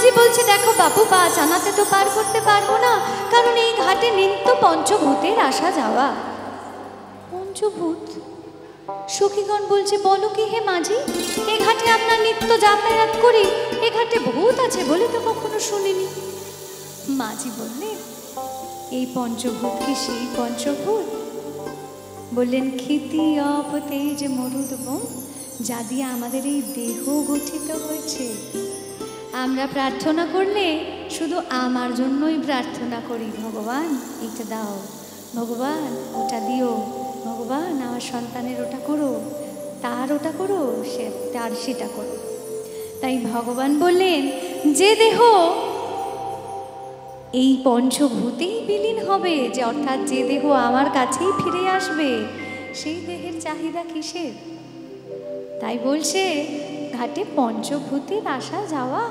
মাঝি বলছে, দেখো বাবু, পা জানাতে তো পার করতে পারবো না, কারণ এই ঘাটে নিত্য পঞ্চভূতের আসা যাওয়া। পঞ্চভূত? সখীগণ বলছে, বলো কি হে মাঝি, এ ঘাটে আপনার নিত্য যাতায়াত করি, এ ঘাটে ভূত আছে বলে তো কখনো শুনিনি। মাঝি বললেন, এই পঞ্চভূত কি সেই পঞ্চভূত? বললেন, ক্ষিতি অপ তেজ মরুদ্গম, যা দিয়ে আমাদের এই দেহ গঠিত হয়েছে। আমরা প্রার্থনা করলে শুধু আমার জন্যই প্রার্থনা করি, ভগবান এটা দাও, ভগবান ওটা দিও, ভগবান আমার সন্তানের ওটা করো, তার ওটা করো, সে তার সেটা করো। তাই ভগবান বললেন, যে দেহ এই পঞ্চভূতেই বিলীন হবে, যে অর্থাৎ যে দেহ আমার কাছেই ফিরে আসবে, সেই দেহের চাহিদা কিসের? তাই বলছে, ঘাটে পঞ্চভূতের আসা যাওয়া